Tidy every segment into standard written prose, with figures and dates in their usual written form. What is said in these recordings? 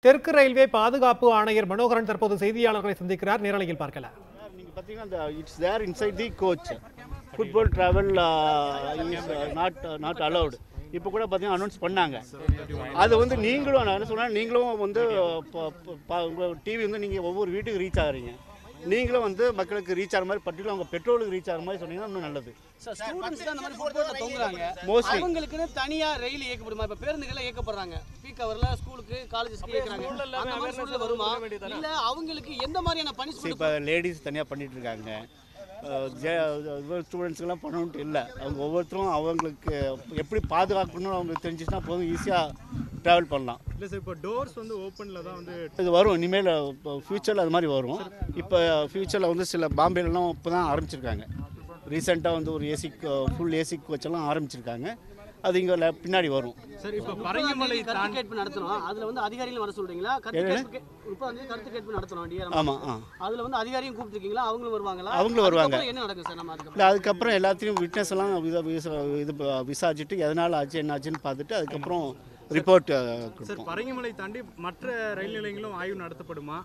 தெற்கு ரயில்வே பாதுகாப்பு ஆணையர் மனோகரன் தற்போது செய்தியாளர்களை சந்திக்கிறார். நேரலையில் பார்க்கலாம். நீங்க பாத்தீங்கன்னா it's there inside the coach. Football travel is not allowed. இப்போ கூட பார்த்தீங்கன்னா அனௌன்ஸ் பண்ணாங்க. அது வந்து நீங்களும் நான் என்ன சொன்னேன், நீங்களும் வந்து உங்கள் டிவி வந்து நீங்கள் ஒவ்வொரு வீட்டுக்கு ரீச் ஆகிறீங்க. நீங்களும் வந்து மக்களுக்கு ரீச் ஆகிற மாதிரி பர்டிகுலர் அவங்க பெட்ரோலுக்கு ரீச் ஆகிற மாதிரி சொன்னீங்கன்னா இன்னும் நல்லது. சார் ஸ்டூடண்ட்ஸ் தான் அந்த மாதிரி ஃபுட்பால்ல தொங்குறாங்க. மோஸ்ட்லி அவங்களுக்குன்னு தனியா ரயில் இயக்கப்படுமா? இப்ப பேருந்துகள் இயக்கப்படுறாங்க. பீக் ஹவர்ல ஸ்கூலுக்கு காலேஜஸ்க்கு இயக்குறாங்க. அந்த மாதிரி சூழ்நிலை வருமா? இல்ல அவங்களுக்கு எந்த மாதிரியான பனிஷ்மென்ட்? இப்போ லேடிஸ் தனியாக பண்ணிட்டு இருக்காங்க. ஸ்டூடெண்ட்ஸ்க்கெல்லாம் பண்ணணுன்ட்டு இல்லை. அவங்க ஒவ்வொருத்தரும் அவங்களுக்கு எப்படி பாதுகாக்கணும்னு அவங்களுக்கு தெரிஞ்சிச்சுன்னா போதும், ஈஸியாக ட்ராவல் பண்ணலாம். இல்லை சார், இப்போ டோர்ஸ் வந்து ஓப்பனில் தான் வந்து இது வரும். இனிமேல் இப்போ ஃப்யூச்சரில் அது மாதிரி வரும். இப்போ ஃப்யூச்சரில் வந்து சில பாம்பேலாம் இப்போ தான் ஆரம்பிச்சிருக்காங்க. ரீசெண்டாக வந்து ஒரு ஃபுல் ஏசி கோச்செல்லாம் ஆரம்பிச்சிருக்காங்க. அது இங்கே பின்னாடி வரும். சார் இப்போ பரங்கிமலை கருத்து கேட்பு நடத்தணும். அதுல வந்து அதிகாரிகள் வர சொல்றீங்களா? இப்போ வந்து கருத்து கேட்பு நடத்தணும். ஆமாம். அதுல வந்து அதிகாரியும் கூப்பிட்டுருக்கீங்களா? அவங்களும் வருவாங்களா? அவங்களும் வருவாங்க. என்ன நடக்கும் சார்? நம்ம இல்லை, அதுக்கப்புறம் எல்லாத்தையும் விட்னஸ் எல்லாம் இது விசாரிச்சுட்டு எதனால் ஆச்சு என்ன ஆச்சுன்னு பார்த்துட்டு அதுக்கப்புறம் ரிப்போர்ட் கொடுப்போம். சார் பரங்கிமலை தாண்டி மற்ற ரயில் நிலையங்களும் ஆய்வு நடத்தப்படுமா?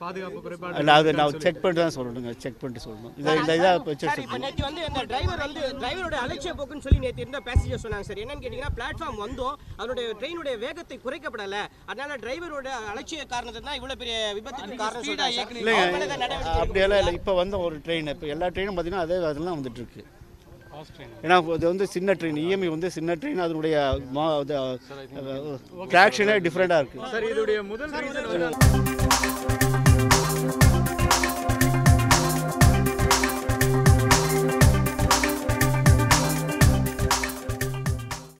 பாதுகாப்பு குறைபாடு இல்லை, அது நான் செக் பண்ணிட்டு தான் சொல்லணுங்க. செக் பண்ணிட்டு சொல்லணும். இதாக இப்போ நேற்று வந்து அந்த டிரைவரோட அலட்சிய போக்குன்னு சொல்லி நேற்று இருந்த பேசஞ்சர் சொன்னாங்க சார். என்னன்னு கேட்டிங்கன்னா, பிளாட்ஃபார்ம் வந்தோம், அதனுடைய ட்ரெயினுடைய வேகத்தை குறைக்கப்படலை, அதனால டிரைவரோட அலட்சிய காரணத்தை தான் இவ்வளோ பெரிய விபத்துக்கு காரணம் சொல்றாங்க. இல்லைங்க, அப்படியெல்லாம் இல்லை. இப்போ வந்த ஒரு ட்ரெயின், இப்போ எல்லா ட்ரெயினும் பார்த்தீங்கன்னா அதெல்லாம் வந்துட்டு இருக்கு. ஏன்னா இது வந்து சின்ன ட்ரெயின், இஎம்ஐ வந்து சின்ன ட்ரெயின், அதனுடைய ட்ராக்ஷனே டிஃப்ரெண்டாக இருக்குது. சார் இதோடைய முதல் ரீசன்